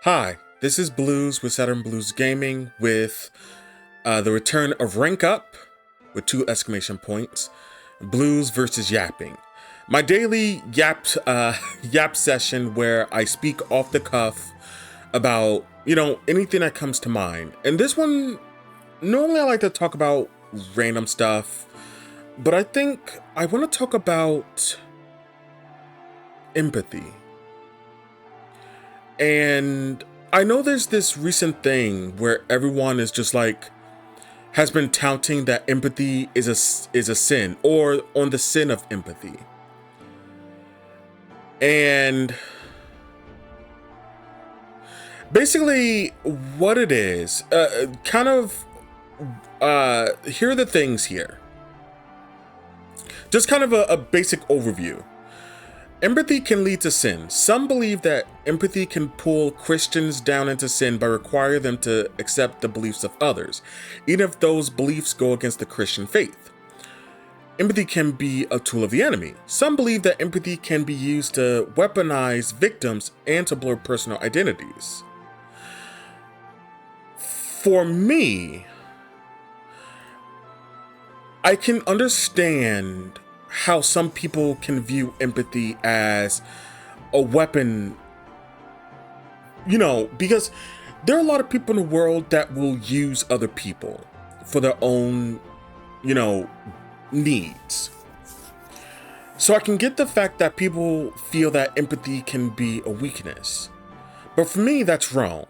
Hi, this is Blues with Saturn Blues Gaming with the return of Rank Up with two exclamation points. Blues versus Yapping. My daily yap session where I speak off the cuff about, anything that comes to mind. And this one, normally I like to talk about random stuff, but I think I want to talk about empathy. And I know there's this recent thing where everyone is just like has been touting that empathy is a sin or on the sin of empathy. And basically what it is, here are the things here. Just kind of a basic overview. Empathy can lead to sin. Some believe that empathy can pull Christians down into sin by requiring them to accept the beliefs of others, even if those beliefs go against the Christian faith. Empathy can be a tool of the enemy. Some believe that empathy can be used to weaponize victims and to blur personal identities. For me, I can understand how some people can view empathy as a weapon, because there are a lot of people in the world that will use other people for their own, needs. So I can get the fact that people feel that empathy can be a weakness. But for me, that's wrong.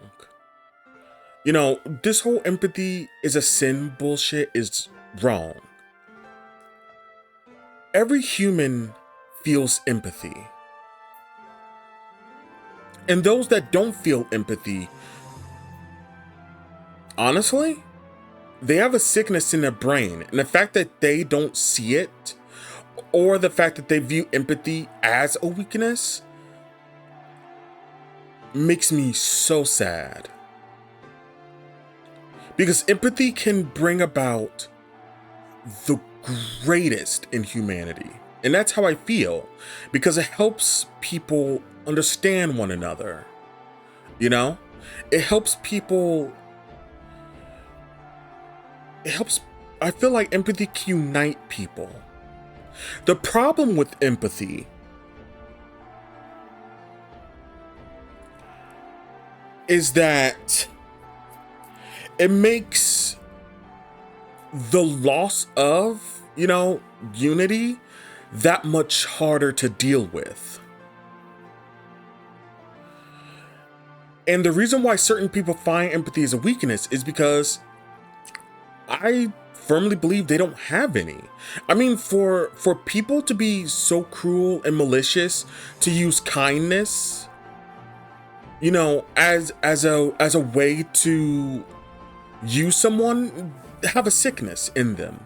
This whole empathy is a sin bullshit is wrong. Every human feels empathy. And those that don't feel empathy, honestly, they have a sickness in their brain. And the fact that they don't see it, or the fact that they view empathy as a weakness, makes me so sad. Because empathy can bring about the greatest in humanity. And that's how I feel, because it helps people understand one another. It helps people. I feel like empathy can unite people. The problem with empathy is that it makes the loss of, unity that much harder to deal with. And the reason why certain people find empathy as a weakness is because I firmly believe they don't have any. I mean, for people to be so cruel and malicious to use kindness, as a way to use someone, have a sickness in them.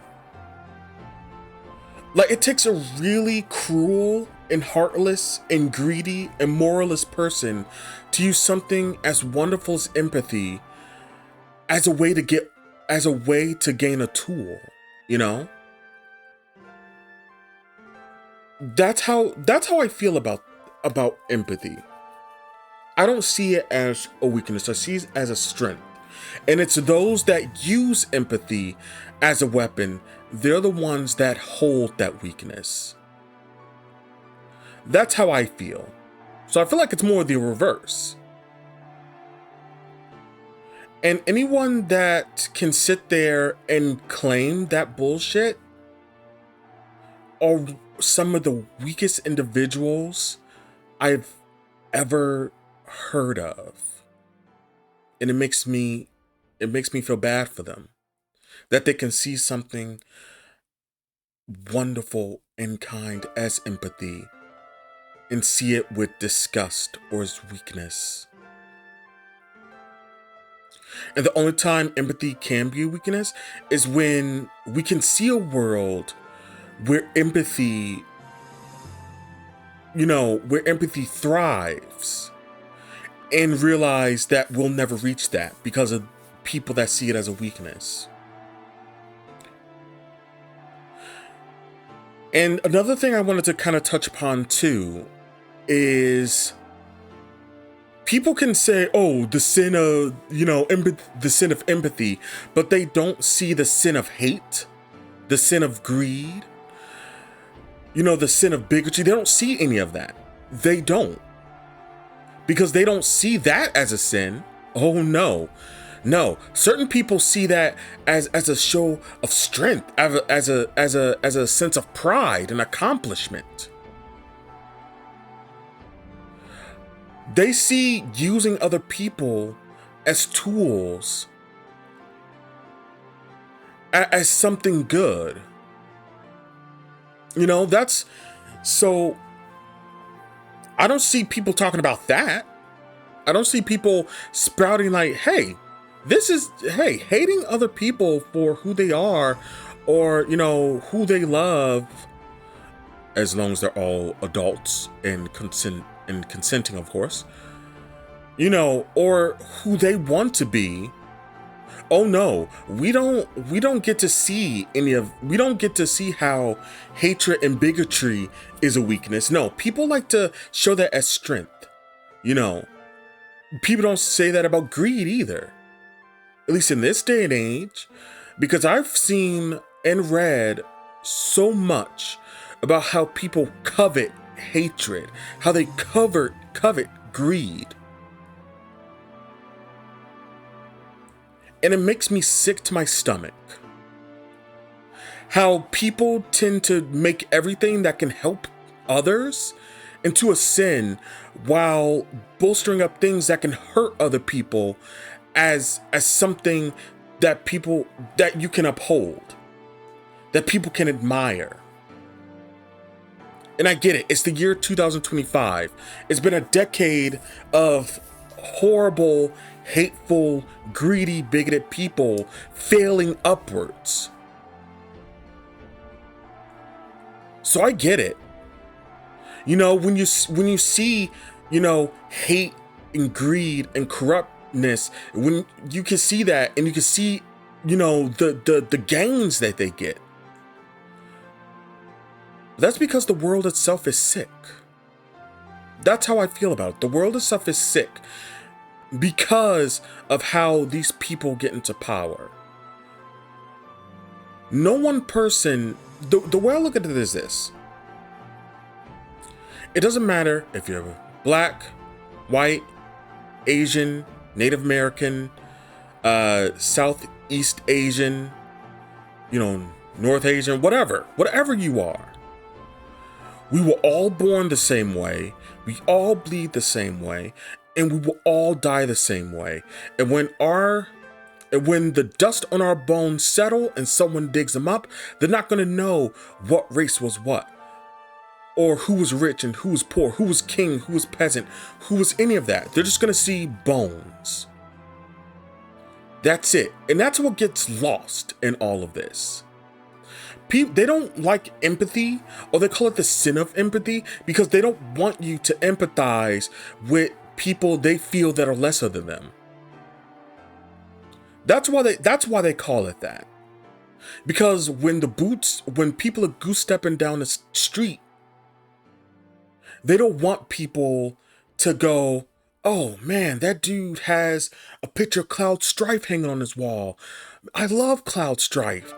Like, it takes a really cruel and heartless and greedy and moralist person to use something as wonderful as empathy as a way to gain a tool, you know? That's how I feel about empathy. I don't see it as a weakness. I see it as a strength. And it's those that use empathy as a weapon, they're the ones that hold that weakness. That's how I feel. So I feel like it's more the reverse. And anyone that can sit there and claim that bullshit are some of the weakest individuals I've ever heard of. And it makes me feel bad for them. That they can see something wonderful and kind as empathy and see it with disgust or as weakness. And the only time empathy can be a weakness is when we can see a world where empathy, where empathy thrives, and realize that we'll never reach that because of people that see it as a weakness. And another thing I wanted to kind of touch upon too is People can say, oh, the sin of, the sin of empathy, but they don't see the sin of hate, the sin of greed, the sin of bigotry. They don't see any of that. They don't. Because they don't see that as a sin. Oh no. No. Certain people see that as a show of strength, as a sense of pride and accomplishment. They see using other people as tools as something good. That's so. I don't see people talking about that. I don't see people sprouting like, hey, hating other people for who they are or, who they love, as long as they're all adults and consenting, of course, or who they want to be. Oh no, we don't get to see we don't get to see how hatred and bigotry is a weakness. No, people like to show that as strength. People don't say that about greed either. At least in this day and age, because I've seen and read so much about how people covet hatred, how they covet greed. And it makes me sick to my stomach. How people tend to make everything that can help others into a sin while bolstering up things that can hurt other people as something that you can uphold, that people can admire. And I get it. It's the year 2025. It's been a decade of horrible, hateful, greedy, bigoted people failing upwards. So I get it. When you see, hate and greed and corruptness, when you can see that and you can see, the gains that they get. That's because the world itself is sick. That's how I feel about it. The world itself is sick because of how these people get into power. No one person, the way I look at it is this. It doesn't matter if you're black, white, Asian, Native American, Southeast Asian, North Asian, whatever you are. We were all born the same way. We all bleed the same way. And we will all die the same way. And when the dust on our bones settle and someone digs them up, they're not going to know what race was what. Or who was rich and who was poor, who was king, who was peasant, who was any of that. They're just going to see bones. That's it. And that's what gets lost in all of this. They don't like empathy, or they call it the sin of empathy, because they don't want you to empathize with people they feel that are lesser than them. That's why they call it that. Because when people are goose stepping down the street, they don't want people to go, oh man, that dude has a picture of Cloud Strife hanging on his wall. I love Cloud Strife.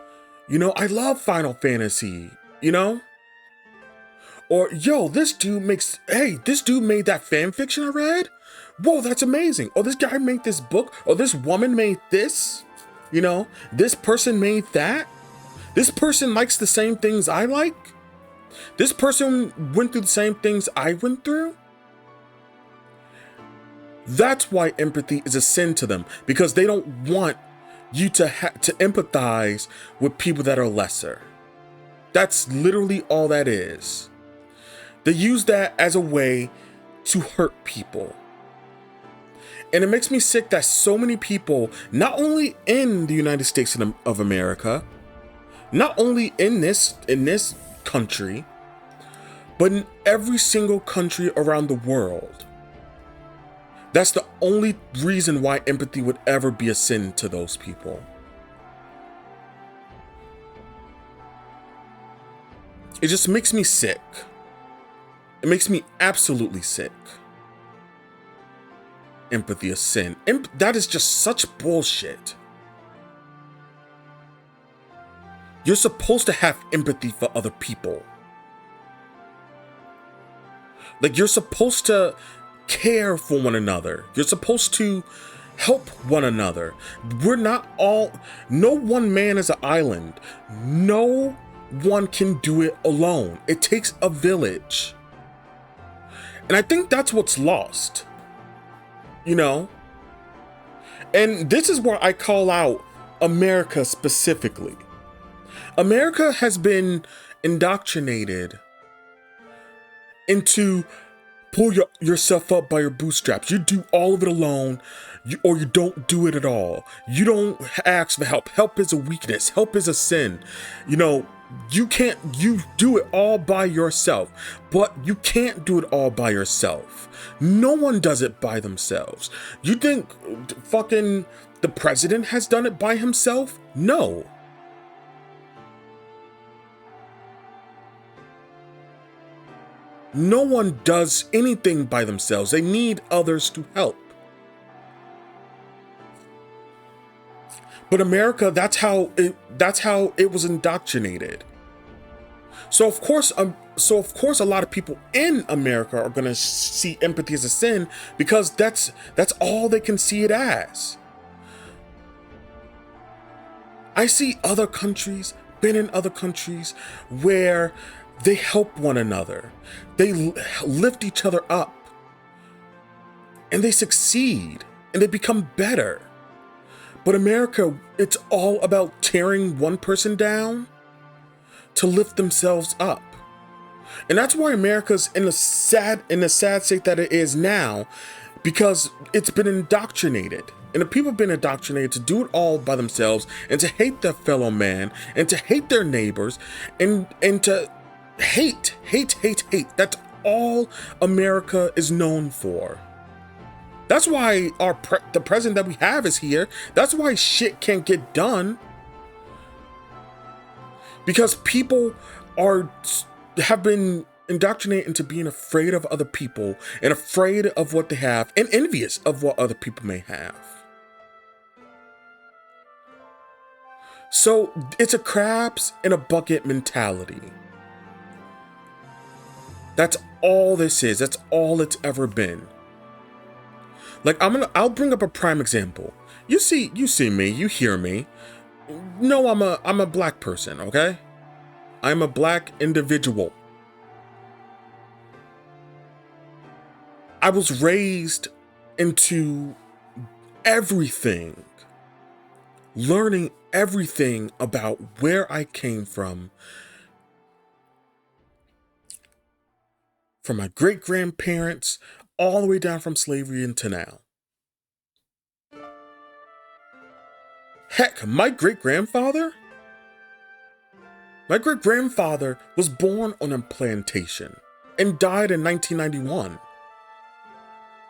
I love Final Fantasy, Or, yo, this dude made that fan fiction I read. Whoa, that's amazing. Oh, this guy made this book. Oh, this woman made this. This person made that. This person likes the same things I like. This person went through the same things I went through. That's why empathy is a sin to them, because they don't want you to empathize with people that are lesser. That's literally all that is. They use that as a way to hurt people. And it makes me sick that so many people, not only in the United States of America, not only in this country, but in every single country around the world, that's the only reason why empathy would ever be a sin to those people. It just makes me sick. It makes me absolutely sick. empathy a sin. That is just such bullshit. You're supposed to have empathy for other people. Like, you're supposed to care for one another. You're supposed to help one another. We're not all, no one man is an island. No one can do it alone. It takes a village. And I think that's what's lost, you know? And this is where I call out America specifically. America has been indoctrinated into pull yourself up by your bootstraps. You do all of it alone, or you don't do it at all. You don't ask for help. Help is a weakness. Help is a sin. You know, you do it all by yourself, but you can't do it all by yourself. No one does it by themselves. You think fucking the president has done it by himself? No. No one does anything by themselves. They need others to help. But America, that's how it was indoctrinated. So of course, a lot of people in America are gonna see empathy as a sin because that's all they can see it as. I see other countries, been in other countries where they help one another. They lift each other up. And they succeed. And they become better. But America, it's all about tearing one person down to lift themselves up. And that's why America's in the sad state that it is now, because it's been indoctrinated. And the people have been indoctrinated to do it all by themselves and to hate their fellow man and to hate their neighbors and to hate. That's all America is known for. That's why the president that we have is here. That's why shit can't get done. Because people have been indoctrinated into being afraid of other people and afraid of what they have and envious of what other people may have. So it's a crabs in a bucket mentality. That's all this is. That's all it's ever been. Like, I'll bring up a prime example. You see me, you hear me. No, I'm a black person, okay? I'm a black individual. I was raised into everything, learning everything about where I came from my great-grandparents, all the way down from slavery into now. Heck, my great-grandfather was born on a plantation and died in 1991.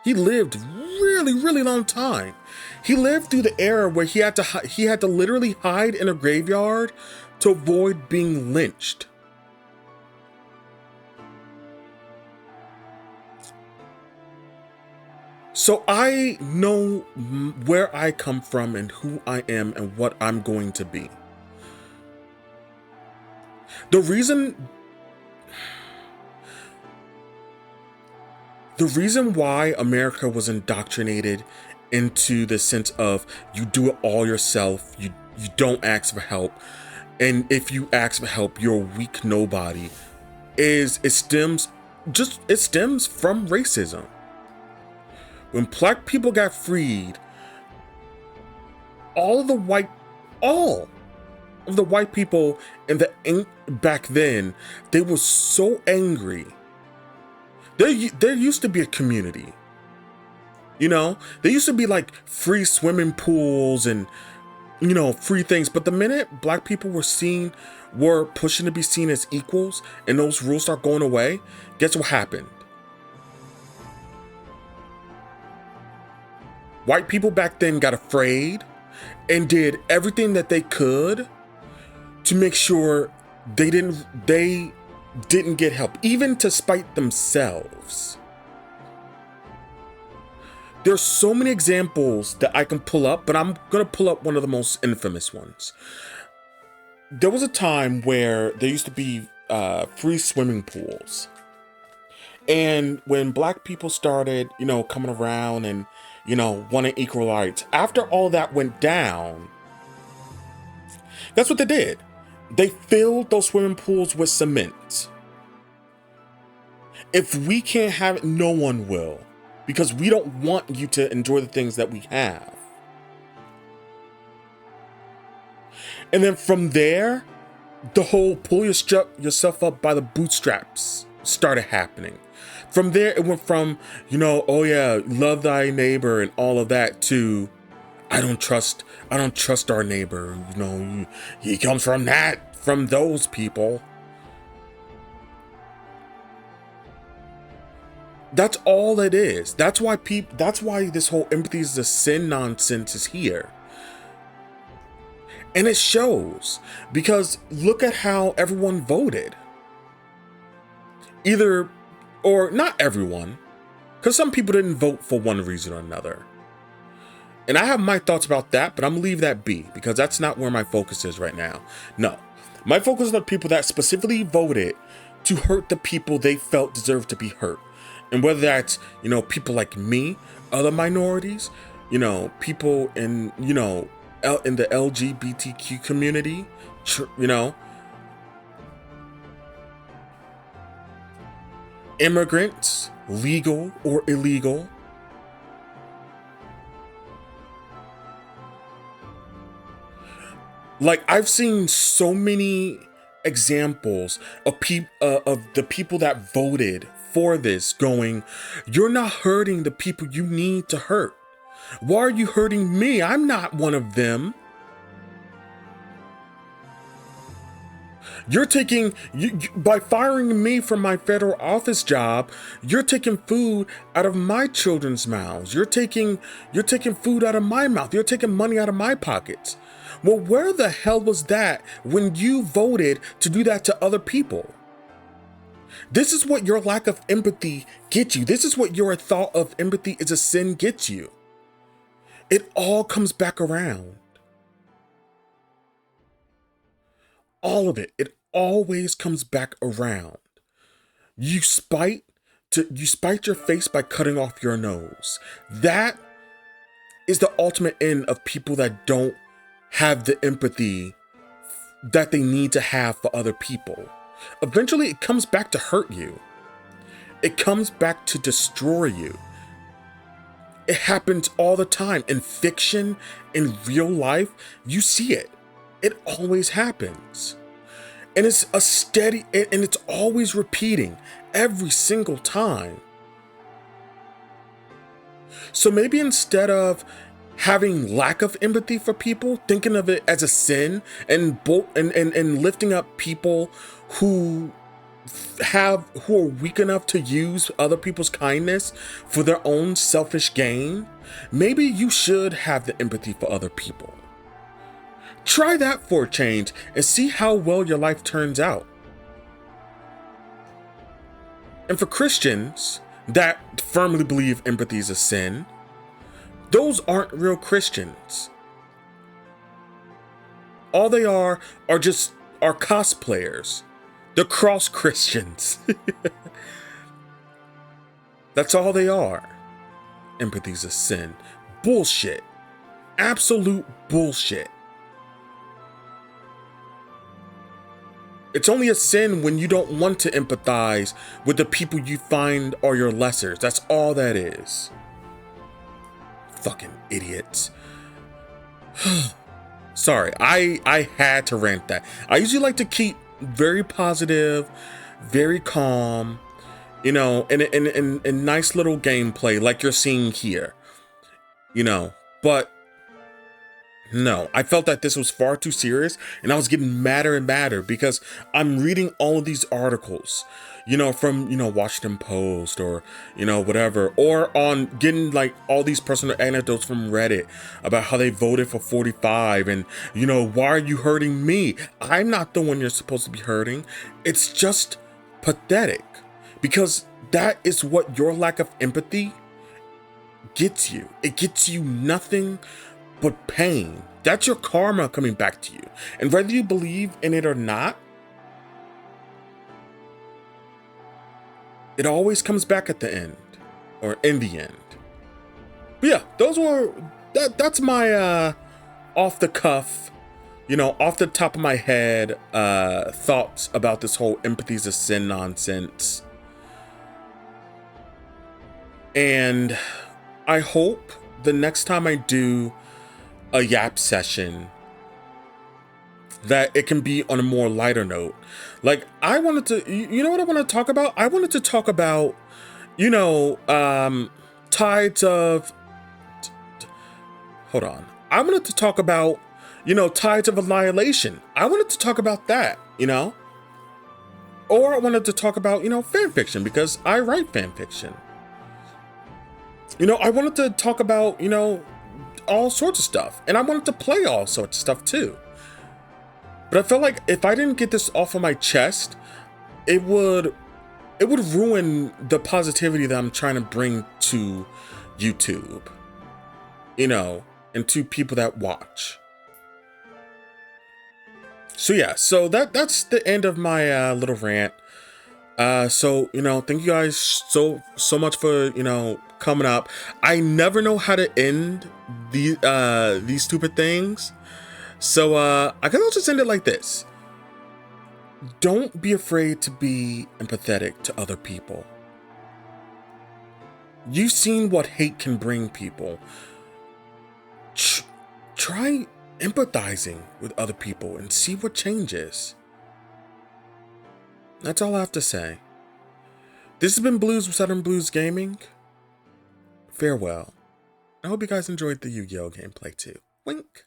He lived really, really long time. He lived through the era where he had to literally hide in a graveyard to avoid being lynched. So I know where I come from and who I am and what I'm going to be. The reason why America was indoctrinated into the sense of you do it all yourself, you don't ask for help, and if you ask for help, you're a weak nobody, it stems from racism. When black people got freed, all of the white people back then, they were so angry. There used to be a community. You know, there used to be like free swimming pools and, you know, free things. But the minute black people were pushing to be seen as equals and those rules start going away, guess what happened? White people back then got afraid and did everything that they could to make sure they didn't get help, even to spite themselves. There's so many examples that I can pull up, but I'm gonna pull up one of the most infamous ones. There was a time where there used to be free swimming pools. And when black people started, coming around and, wanting equal rights, after all that went down, that's what they did. They filled those swimming pools with cement. If we can't have it, no one will. Because we don't want you to enjoy the things that we have. And then from there, the whole pull yourself up by the bootstraps started happening. From there, it went from, oh yeah, love thy neighbor and all of that to, I don't trust our neighbor. He comes from those people. That's all it is. That's why this whole empathy is a sin nonsense is here. And it shows, because look at how everyone voted. Or not everyone, because some people didn't vote for one reason or another. And I have my thoughts about that, but I'm gonna leave that be, because that's not where my focus is right now. No, my focus is on people that specifically voted to hurt the people they felt deserved to be hurt. And whether that's, people like me, other minorities, people in, in the LGBTQ community, immigrants, legal or illegal. Like, I've seen so many examples of the people that voted for this going, you're not hurting the people you need to hurt. Why are you hurting me? I'm not one of them. You're taking, by firing me from my federal office job, you're taking food out of my children's mouths. You're taking food out of my mouth. You're taking money out of my pockets. Well, where the hell was that when you voted to do that to other people? This is what your lack of empathy gets you. This is what your thought of empathy is a sin gets you. It all comes back around. All of it. It always comes back around. You spite your face by cutting off your nose. That is the ultimate end of people that don't have the empathy that they need to have for other people. Eventually, it comes back to hurt you. It comes back to destroy you. It happens all the time. In fiction, in real life, you see it. It always happens. And it's a steady, and it's always repeating every single time. So maybe instead of having lack of empathy for people, thinking of it as a sin, and lifting up people who are weak enough to use other people's kindness for their own selfish gain, maybe you should have the empathy for other people. Try that for a change and see how well your life turns out. And for Christians that firmly believe empathy is a sin, those aren't real Christians. All they are cosplayers. They're cross Christians. That's all they are. Empathy's a sin. Bullshit. Absolute bullshit. It's only a sin when you don't want to empathize with the people you find are your lessers. That's all that is. Fucking idiots. Sorry, I had to rant that. I usually like to keep very positive, very calm, and nice little gameplay like you're seeing here. But no, I felt that this was far too serious, and I was getting madder and madder because I'm reading all of these articles, from, Washington Post or, whatever, or on getting like all these personal anecdotes from Reddit about how they voted for 45 and, why are you hurting me? I'm not the one you're supposed to be hurting. It's just pathetic because that is what your lack of empathy gets you. It gets you nothing but pain. That's your karma coming back to you. And whether you believe in it or not, it always comes back at the end, or in the end. But yeah, that's my off the cuff, off the top of my head, thoughts about this whole empathy's a sin nonsense. And I hope the next time I do a yap session that it can be on a more lighter note. Like, I wanted to, you know what I want to talk about? I wanted to talk about, tides of, hold on. I wanted to talk about, tides of annihilation. I wanted to talk about that, Or I wanted to talk about, fan fiction, because I write fan fiction. I wanted to talk about, all sorts of stuff. And I wanted to play all sorts of stuff too. But I felt like if I didn't get this off of my chest, it would ruin the positivity that I'm trying to bring to YouTube, and to people that watch. So yeah, so that's the end of my little rant. So thank you guys so much for coming up. I never know how to end these stupid things. So I guess I'll just end it like this. Don't be afraid to be empathetic to other people. You've seen what hate can bring people. Try empathizing with other people and see what changes. That's all I have to say. This has been Blues with Saturn Blues Gaming. Farewell. I hope you guys enjoyed the Yu-Gi-Oh gameplay too. Wink.